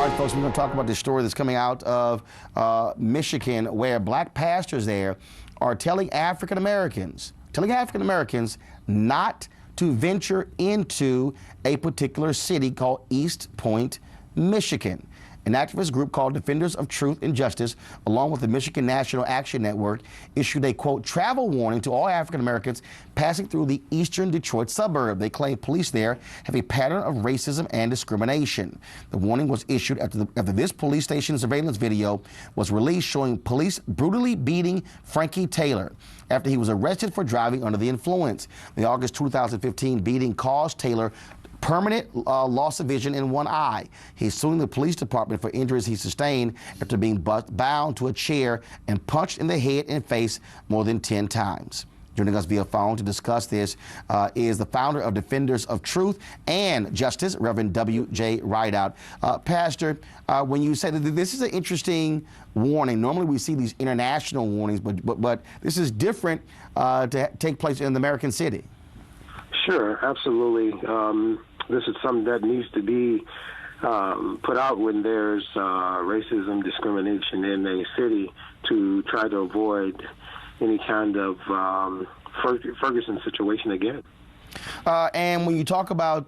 All right, folks, we're going to talk about this story that's coming out of Michigan, where black pastors there are telling African Americans not to venture into a particular city called Eastpoint, Michigan. An activist group called Defenders of Truth and Justice, along with the Michigan National Action Network, issued a, quote, travel warning to all African Americans passing through the eastern Detroit suburb. They claim police there have a pattern of racism and discrimination. The warning was issued after this police station surveillance video was released showing police brutally beating Frankie Taylor after he was arrested for driving under the influence. The August 2015 beating caused Taylor permanent loss of vision in one eye. He's suing the police department for injuries he sustained after being bound to a chair and punched in the head and face more than 10 times. Joining us via phone to discuss this is the founder of Defenders of Truth and Justice, Reverend W.J. Rideout. Pastor, when you say that this is an interesting warning, normally we see these international warnings, but this is different to take place in the American city. Sure, absolutely. This is something that needs to be put out when there's racism, discrimination in a city to try to avoid any kind of Ferguson situation again. And when you talk about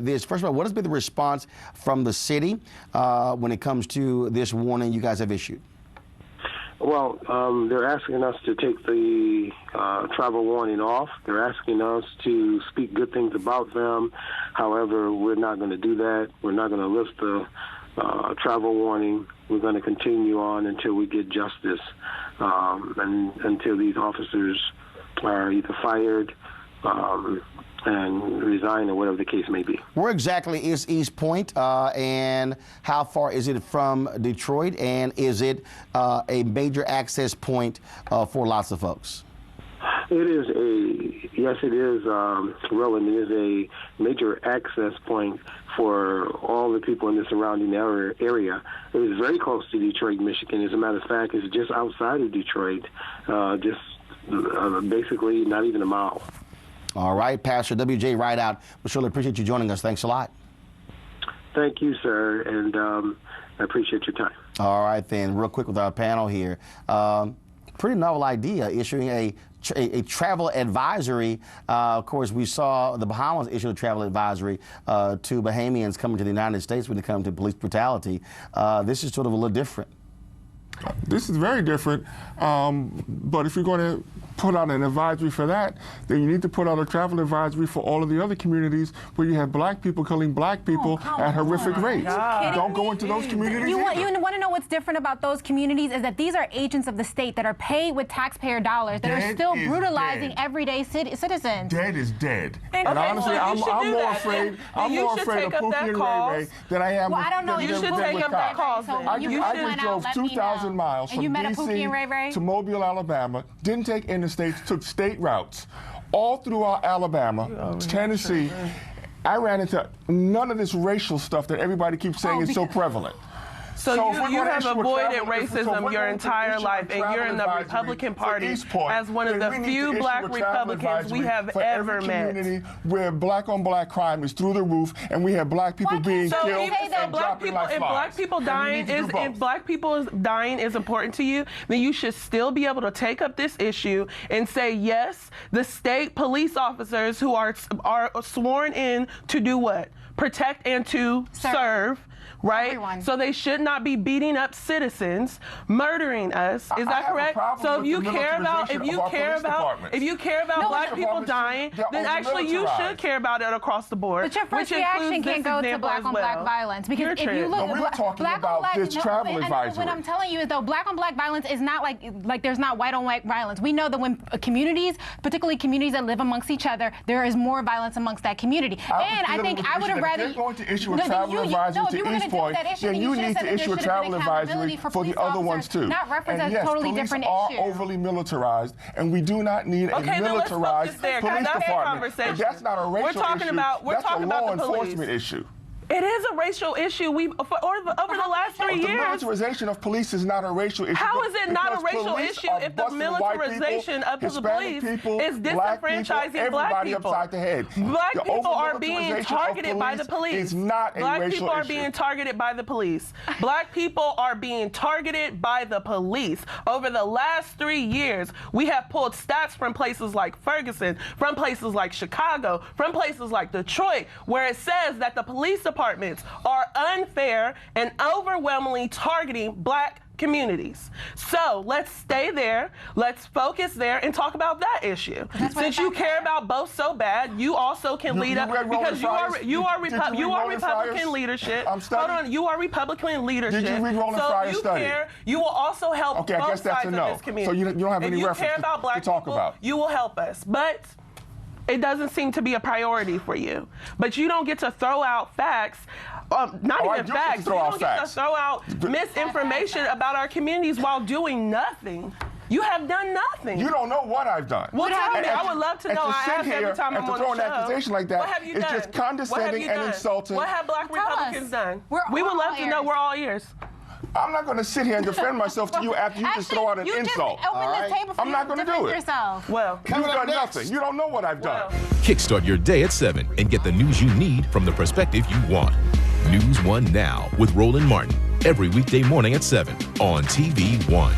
this, first of all, what has been the response from the city when it comes to this warning you guys have issued? Well, they're asking us to take the travel warning off. They're asking us to speak good things about them. However, we're not going to do that. We're not going to lift the travel warning. We're going to continue on until we get justice and until these officers are either fired and resign or whatever the case may be. Where exactly is Eastpointe and how far is it from Detroit, and is it a major access point for lots of folks? It is yes, it is, Roland. It is a major access point for all the people in the surrounding area. It is very close to Detroit, Michigan. As a matter of fact, it's just outside of Detroit, basically not even a mile. All right, Pastor W.J. Rideout, we surely appreciate you joining us. Thanks a lot. Thank you, sir, and I appreciate your time. All right, then, real quick with our panel here. Pretty novel idea, issuing a travel advisory. Of course, we saw the Bahamas issue a travel advisory to Bahamians coming to the United States when it comes to police brutality. This is sort of a little different. This is very different, but if you're going to put out an advisory for that, then you need to put out a travel advisory for all of the other communities where you have black people killing black people at horrific rates. Don't go into those communities. You want to know what's different about those communities is that these are agents of the state that are paid with taxpayer dollars that are still brutalizing everyday citizens. Dead is dead. And honestly, I'm more afraid of Pookie and Ray Ray than I am I don't know. You should take up that cause. I just drove 2,000 miles from D.C. to Mobile, Alabama, didn't take interstates, took state routes, all throughout Alabama, Tennessee. I ran into none of this racial stuff that everybody keeps saying is so prevalent. So you have avoided racism your entire life, and you're in the Republican Party as one of the few black Republicans we have ever met. Community where black-on-black crime is through the roof, and we have black people being killed and dropping like flies. If black people dying is important to you, then you should still be able to take up this issue and say, yes, the state police officers who are sworn in to do what? Protect and to serve. Right? Everyone. So they should not be beating up citizens, murdering us. Is that correct? So if you care about black people dying, then actually you should care about it across the board. But your first reaction can't go to black on black violence, because if you look, we're talking about this travel advisory. What I'm telling you is, though, black on black violence is not like there's not white on white violence. We know that when communities, particularly communities that live amongst each other, there is more violence amongst that community. And I think I would have rather. If you're going to issue a travel advisory to Eastpointe, then you need to issue a travel advisory for the other ones too. Not reference a totally different issue. Police are overly militarized, and we do not need a militarized police department. That's not a racial issue. That's a law enforcement issue. It is a racial issue. Over the last 3 years. The militarization of police is not a racial issue. How is it not a racial issue if the militarization of the police is disenfranchising black people? Upside the head. Black people are being targeted by the police. It's not a black racial people are issue. being targeted by the police. Black people are being targeted by the police. Over the last 3 years, we have pulled stats from places like Ferguson, from places like Chicago, from places like Detroit, where it says that the police departments are unfair and overwhelmingly targeting black communities. So let's stay there, let's focus there and talk about that issue. Since you care about both so bad, you also can lead up because you are Republican leadership. Hold on, you are Republican leadership. Did you read Roland Fryer's study? You will also help both sides of this community. So you don't have any reference to talk about. You will help us, but it doesn't seem to be a priority for you. But you don't get to throw out facts, not even facts, you don't get to throw out misinformation about our communities while doing nothing. You have done nothing. You don't know what I've done. Well, tell me. I would love to know. I ask every time I'm on the show. To throw an accusation like that, what have you done? It's just condescending and insulting. What have black Republicans done? We would love to know. We're all ears. I'm not going to sit here and defend myself to you after you just throw out an insult. I'm not going to do it. Yourself. Well, you've done nothing. You don't know what I've done. Kickstart your day at 7 and get the news you need from the perspective you want. NewsOne Now with Roland Martin. Every weekday morning at 7 on TV 1.